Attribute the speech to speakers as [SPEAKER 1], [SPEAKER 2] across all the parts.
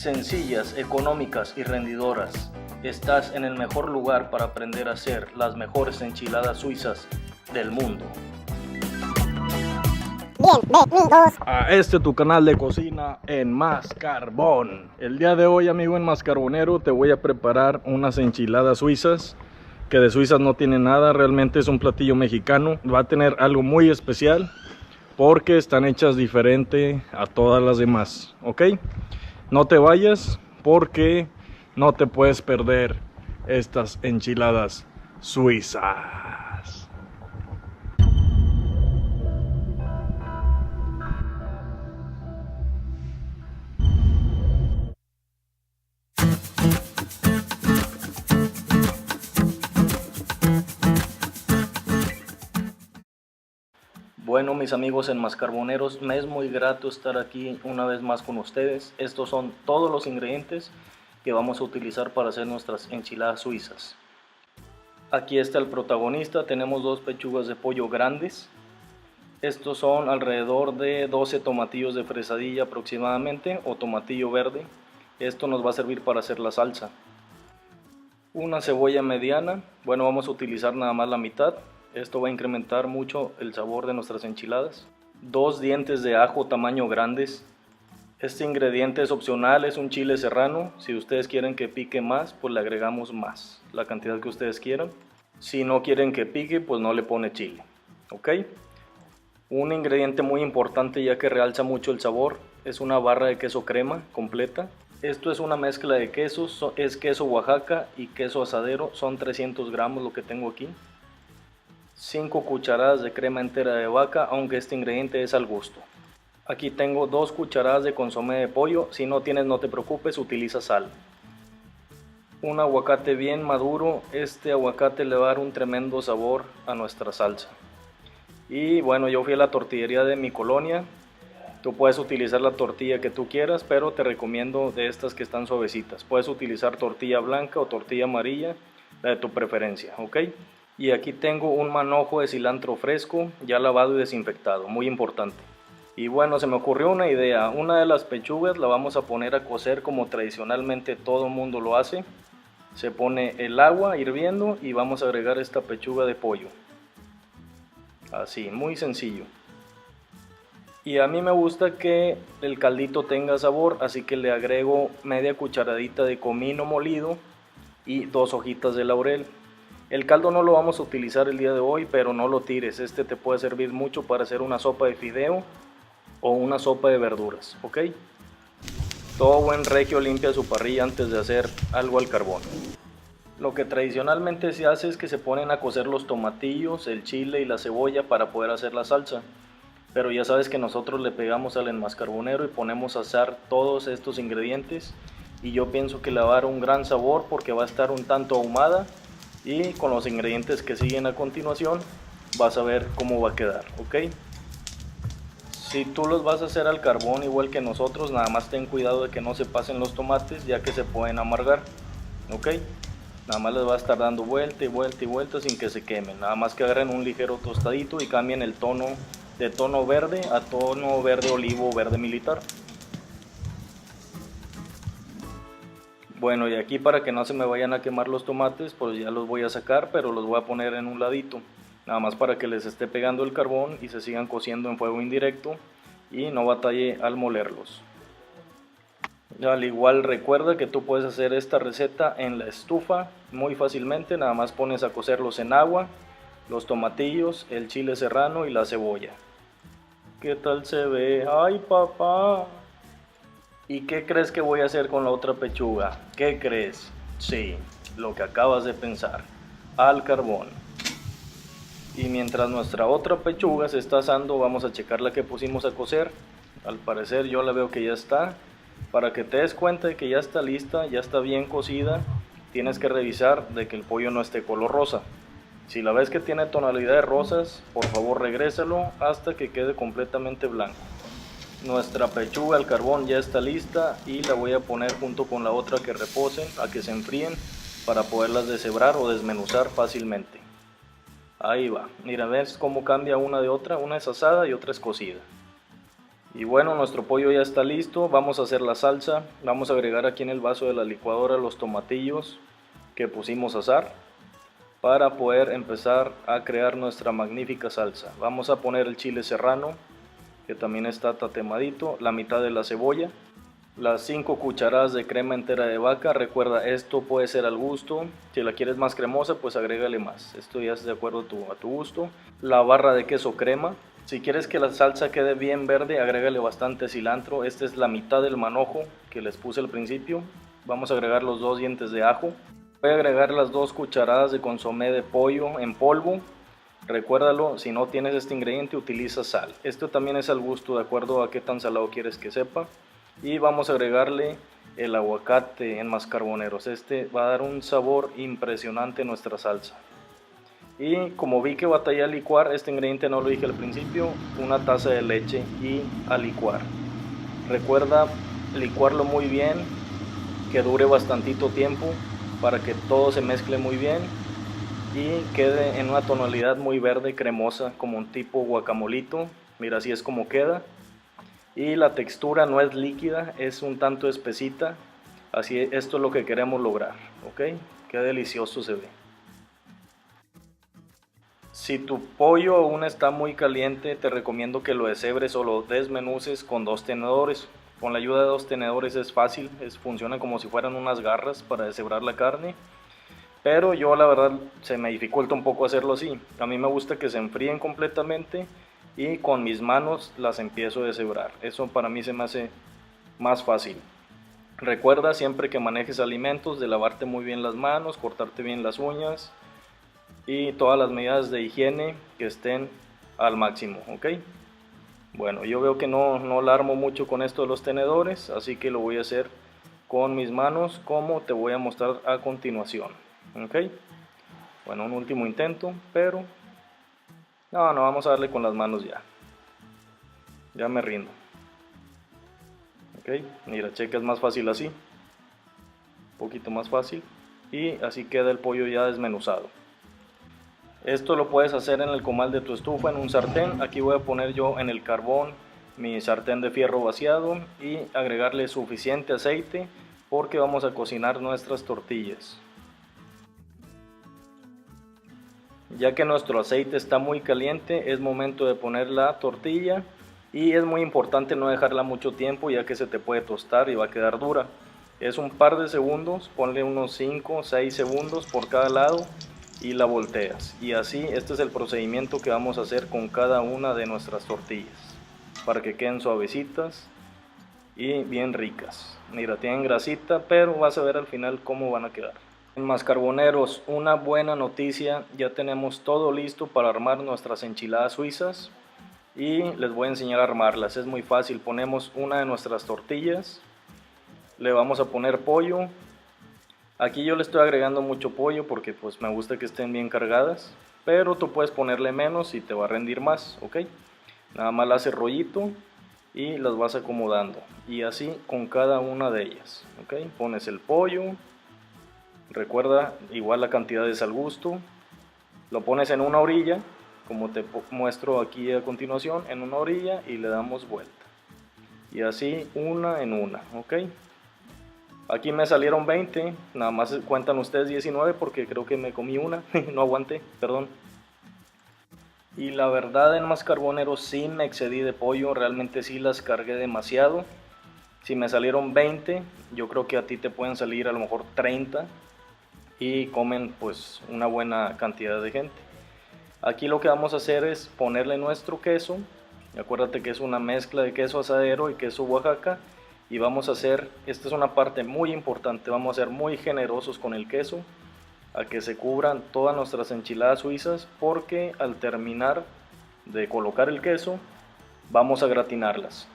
[SPEAKER 1] Sencillas, económicas y rendidoras. Estás en el mejor lugar para aprender a hacer las mejores enchiladas suizas del mundo.
[SPEAKER 2] Bienvenidos
[SPEAKER 1] A tu canal de cocina en Mascarbón. El día de hoy, amigo en Mascarbonero, te voy a preparar unas enchiladas suizas, que de suizas no tiene nada, realmente es un platillo mexicano. Va a tener algo muy especial porque están hechas diferente a todas las demás, ¿ok? No te vayas porque no te puedes perder estas enchiladas suizas. Bueno, mis amigos en Mascarboneros, me es muy grato estar aquí una vez más con ustedes. Estos son todos los ingredientes que vamos a utilizar para hacer nuestras enchiladas suizas. Aquí está el protagonista, tenemos 2 pechugas de pollo grandes. Estos son alrededor de 12 tomatillos de fresadilla aproximadamente, o tomatillo verde. Esto nos va a servir para hacer la salsa. Una cebolla mediana, bueno, vamos a utilizar nada más la mitad. Esto va a incrementar mucho el sabor de nuestras enchiladas. 2 dientes de ajo tamaño grandes. Este ingrediente es opcional, es un chile serrano. Si ustedes quieren que pique más, pues le agregamos más, la cantidad que ustedes quieran. Si no quieren que pique, pues no le pone chile, ¿ok? Un ingrediente muy importante, ya que realza mucho el sabor, es una barra de queso crema completa. Esto es una mezcla de quesos, es queso Oaxaca y queso asadero, son 300 gramos lo que tengo aquí. 5 cucharadas de crema entera de vaca, aunque este ingrediente es al gusto. Aquí tengo 2 cucharadas de consomé de pollo, si no tienes no te preocupes, utiliza sal. Un aguacate bien maduro, este aguacate le va a dar un tremendo sabor a nuestra salsa. Y bueno, yo fui a la tortillería de mi colonia, tú puedes utilizar la tortilla que tú quieras, pero te recomiendo de estas que están suavecitas. Puedes utilizar tortilla blanca o tortilla amarilla, la de tu preferencia, ¿ok? Y aquí tengo un manojo de cilantro fresco, ya lavado y desinfectado, muy importante. Y bueno, se me ocurrió una idea, una de las pechugas la vamos a poner a cocer como tradicionalmente todo el mundo lo hace. Se pone el agua hirviendo y vamos a agregar esta pechuga de pollo. Así, muy sencillo. Y a mí me gusta que el caldito tenga sabor, así que le agrego media cucharadita de comino molido y 2 hojitas de laurel. El caldo no lo vamos a utilizar el día de hoy, pero no lo tires, este te puede servir mucho para hacer una sopa de fideo o una sopa de verduras, ¿ok? Todo buen regio limpia su parrilla antes de hacer algo al carbón. Lo que tradicionalmente se hace es que se ponen a cocer los tomatillos, el chile y la cebolla para poder hacer la salsa. Pero ya sabes que nosotros le pegamos al enmascarbonero y ponemos a asar todos estos ingredientes. Y yo pienso que le va a dar un gran sabor porque va a estar un tanto ahumada. Y con los ingredientes que siguen a continuación vas a ver cómo va a quedar, ¿ok? Si tú los vas a hacer al carbón igual que nosotros, nada más ten cuidado de que no se pasen los tomates, ya que se pueden amargar, ¿ok? Nada más les va a estar dando vuelta y vuelta y vuelta sin que se quemen. Nada más que agarren un ligero tostadito y cambien el tono de tono verde a tono verde olivo o verde militar. Bueno, y aquí para que no se me vayan a quemar los tomates, pues ya los voy a sacar, pero los voy a poner en un ladito. Nada más para que les esté pegando el carbón y se sigan cociendo en fuego indirecto y no batalle al molerlos. Al igual recuerda que tú puedes hacer esta receta en la estufa muy fácilmente, nada más pones a cocerlos en agua, los tomatillos, el chile serrano y la cebolla. ¿Qué tal se ve? ¡Ay, papá! ¿Y qué crees que voy a hacer con la otra pechuga? ¿Qué crees? Sí, lo que acabas de pensar, al carbón. Y mientras nuestra otra pechuga se está asando, vamos a checar la que pusimos a cocer. Al parecer yo la veo que ya está. Para que te des cuenta de que ya está lista, ya está bien cocida, tienes que revisar de que el pollo no esté color rosa. Si la ves que tiene tonalidades rosas, por favor regrésalo hasta que quede completamente blanco. Nuestra pechuga al carbón ya está lista y la voy a poner junto con la otra que reposen a que se enfríen para poderlas deshebrar o desmenuzar fácilmente. Ahí va, mira, ves cómo cambia una de otra, una es asada y otra es cocida. Y bueno, nuestro pollo ya está listo. Vamos a hacer la salsa. Vamos a agregar aquí en el vaso de la licuadora los tomatillos que pusimos a asar para poder empezar a crear nuestra magnífica salsa. Vamos a poner el chile serrano, que también está tatemadito, la mitad de la cebolla, las 5 cucharadas de crema entera de vaca. Recuerda, esto puede ser al gusto. Si la quieres más cremosa, pues agrégale más. Esto ya es de acuerdo a tu gusto. La barra de queso crema. Si quieres que la salsa quede bien verde, agrégale bastante cilantro. Esta es la mitad del manojo que les puse al principio. Vamos a agregar los 2 dientes de ajo. Voy a agregar las 2 cucharadas de consomé de pollo en polvo. Recuérdalo, si no tienes este ingrediente, utiliza sal. Esto también es al gusto, de acuerdo a qué tan salado quieres que sepa. Y vamos a agregarle el aguacate en mascarboneros. Este va a dar un sabor impresionante a nuestra salsa. Y como vi que batallé a licuar, este ingrediente no lo dije al principio, una taza de leche y a licuar. Recuerda licuarlo muy bien, que dure bastantito tiempo para que todo se mezcle muy bien y quede en una tonalidad muy verde cremosa, como un tipo guacamolito. Mira, así es como queda. Y la textura no es líquida, es un tanto espesita. Así, esto es lo que queremos lograr, ¿ok? Qué delicioso se ve. Si tu pollo aún está muy caliente, te recomiendo que lo deshebres o lo desmenuces con 2 tenedores. Con la ayuda de 2 tenedores es fácil, funciona como si fueran unas garras para deshebrar la carne. Pero yo la verdad se me dificulta un poco hacerlo así. A mí me gusta que se enfríen completamente y con mis manos las empiezo a deshebrar. Eso para mí se me hace más fácil. Recuerda siempre que manejes alimentos de lavarte muy bien las manos, cortarte bien las uñas y todas las medidas de higiene que estén al máximo, ¿ok? Bueno, yo veo que no la armo mucho con esto de los tenedores, así que lo voy a hacer con mis manos como te voy a mostrar a continuación, ¿ok? Bueno, un último intento, pero no, vamos a darle con las manos ya me rindo, ¿ok? Mira, checa, es más fácil así, un poquito más fácil, y así queda el pollo ya desmenuzado. Esto lo puedes hacer en el comal de tu estufa, en un sartén. Aquí voy a poner yo en el carbón mi sartén de fierro vaciado y agregarle suficiente aceite porque vamos a cocinar nuestras tortillas. Ya que nuestro aceite está muy caliente, es momento de poner la tortilla y es muy importante no dejarla mucho tiempo, ya que se te puede tostar y va a quedar dura. Es un par de segundos, ponle unos 5 o 6 segundos por cada lado y la volteas. Y así, este es el procedimiento que vamos a hacer con cada una de nuestras tortillas para que queden suavecitas y bien ricas. Mira, tienen grasita, pero vas a ver al final cómo van a quedar. En Mascarboneros, una buena noticia, ya tenemos todo listo para armar nuestras enchiladas suizas y les voy a enseñar a armarlas. Es muy fácil, ponemos una de nuestras tortillas, le vamos a poner pollo. Aquí yo le estoy agregando mucho pollo porque pues me gusta que estén bien cargadas, pero tú puedes ponerle menos y te va a rendir más, ¿ok? Nada más la haces rollito y las vas acomodando y así con cada una de ellas, ¿ok? Pones el pollo, recuerda igual la cantidad es al gusto, lo pones en una orilla, como te muestro aquí a continuación, en una orilla y le damos vuelta y así una en una, ¿ok? Aquí me salieron 20, nada más cuentan ustedes 19 porque creo que me comí una, no aguanté, perdón. Y la verdad en Mascarboneros sí me excedí de pollo, realmente sí las cargué demasiado. Si me salieron 20, yo creo que a ti te pueden salir a lo mejor 30 y comen pues una buena cantidad de gente. Aquí lo que vamos a hacer es ponerle nuestro queso, acuérdate que es una mezcla de queso asadero y queso Oaxaca. Y vamos a hacer, esta es una parte muy importante, vamos a ser muy generosos con el queso, a que se cubran todas nuestras enchiladas suizas, porque al terminar de colocar el queso, vamos a gratinarlas.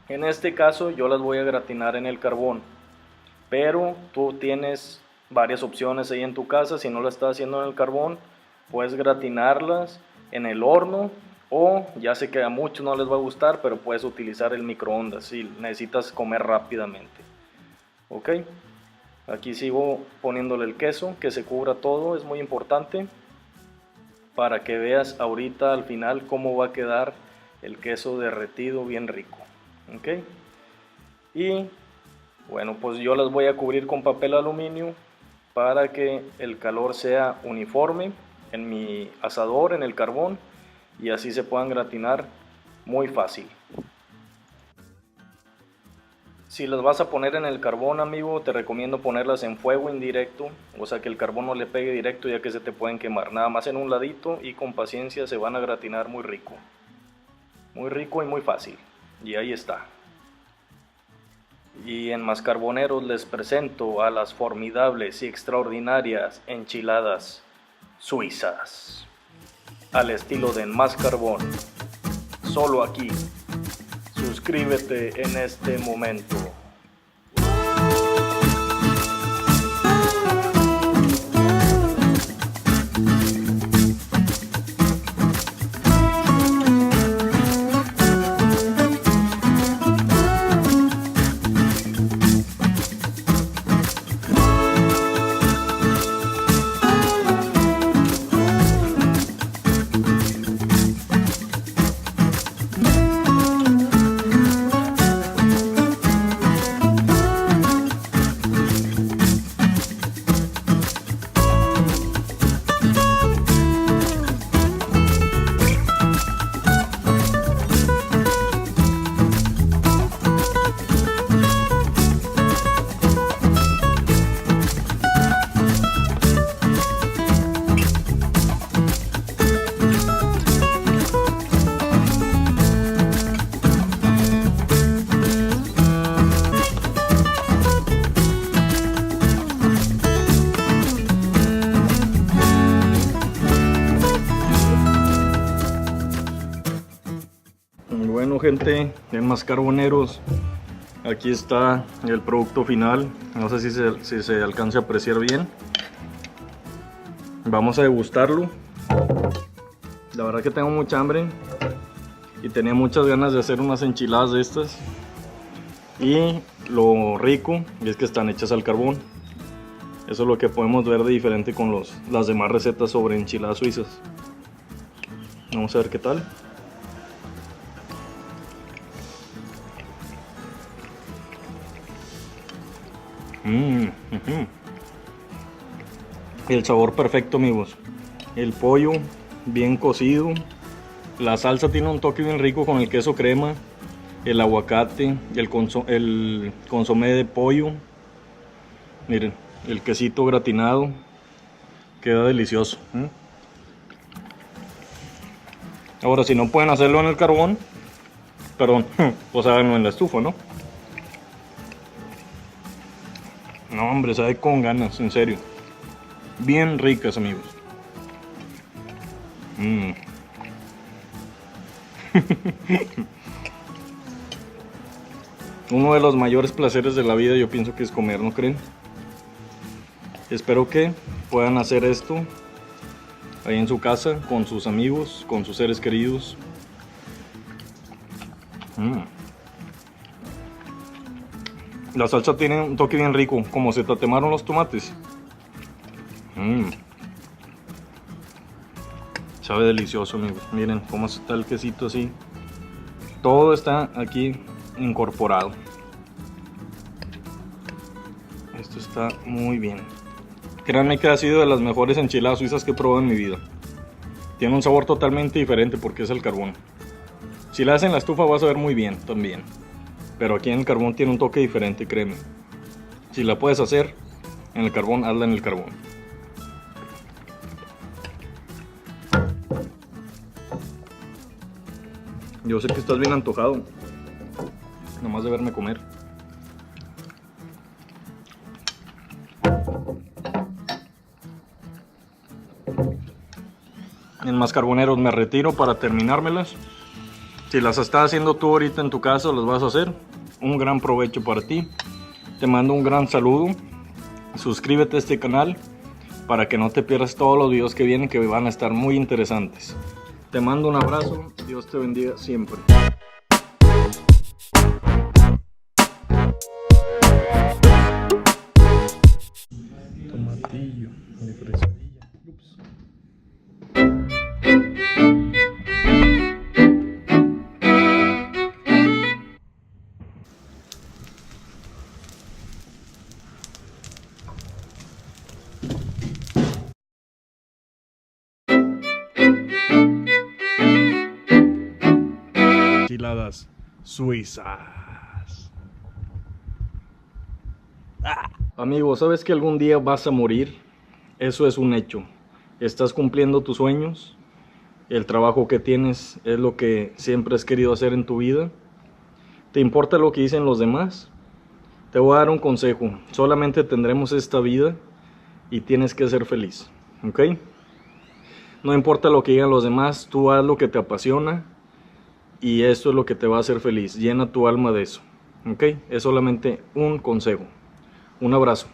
[SPEAKER 1] En este caso yo las voy a gratinar en el carbón, pero tú tienes varias opciones ahí en tu casa. Si no lo estás haciendo en el carbón, puedes gratinarlas en el horno. O ya sé que a muchos no les va a gustar, pero puedes utilizar el microondas si necesitas comer rápidamente. Ok, aquí sigo poniéndole el queso, que se cubra todo, es muy importante para que veas ahorita al final cómo va a quedar el queso derretido bien rico. ¿Ok? Y bueno, pues yo las voy a cubrir con papel aluminio para que el calor sea uniforme en mi asador, en el carbón, y así se puedan gratinar muy fácil. Si las vas a poner en el carbón, amigo, te recomiendo ponerlas en fuego indirecto, o sea que el carbón no le pegue directo, ya que se te pueden quemar. Nada más en un ladito y con paciencia se van a gratinar muy rico y muy fácil. Y ahí está. Y en Mascarboneros les presento a las formidables y extraordinarias enchiladas suizas, al estilo de Mascarbón, solo aquí. Suscríbete en este momento. Bueno, gente, en Mascarboneros, aquí está el producto final. No sé si se alcanza a apreciar bien. Vamos a degustarlo. La verdad que tengo mucha hambre y tenía muchas ganas de hacer unas enchiladas de estas. Y lo rico es que están hechas al carbón. Eso es lo que podemos ver de diferente con las demás recetas sobre enchiladas suizas. Vamos a ver qué tal. El sabor perfecto, amigos. El pollo bien cocido. La salsa tiene un toque bien rico con el queso crema, el aguacate, el consomé de pollo. Miren, el quesito gratinado. Queda delicioso. Ahora, si no pueden hacerlo en el carbón, perdón, pues háganlo en la estufa, ¿no? No, hombre, sabe con ganas, en serio. Bien ricas, amigos. Uno de los mayores placeres de la vida, yo pienso que es comer, ¿no creen? Espero que puedan hacer esto ahí en su casa, con sus amigos, con sus seres queridos. La salsa tiene un toque bien rico, como se tatemaron los tomates. Sabe delicioso, amigos. Miren cómo está el quesito así. Todo está aquí incorporado. Esto está muy bien. Créanme que ha sido de las mejores enchiladas suizas que he probado en mi vida. Tiene un sabor totalmente diferente porque es el carbón. Si la hacen en la estufa vas a ver muy bien también. Pero aquí en el carbón tiene un toque diferente, créeme. Si la puedes hacer en el carbón, hazla en el carbón. Yo sé que estás bien antojado, nomás de verme comer. En Mascarboneros me retiro para terminármelas. Si las estás haciendo tú ahorita en tu casa, las vas a hacer. Un gran provecho para ti. Te mando un gran saludo. Suscríbete a este canal para que no te pierdas todos los videos que vienen, que van a estar muy interesantes. Te mando un abrazo. Dios te bendiga siempre. Tomatillo de fresadilla. Ups.
[SPEAKER 2] enchiladas suizas.
[SPEAKER 1] Amigo, ¿sabes que algún día vas a morir? Eso es un hecho. Estás cumpliendo tus sueños. El trabajo que tienes es lo que siempre has querido hacer en tu vida. ¿Te importa lo que dicen los demás? Te voy a dar un consejo. Solamente tendremos esta vida y tienes que ser feliz, ¿ok? No importa lo que digan los demás, tú haz lo que te apasiona y eso es lo que te va a hacer feliz. Llena tu alma de eso, ¿ok? Es solamente un consejo. Un abrazo.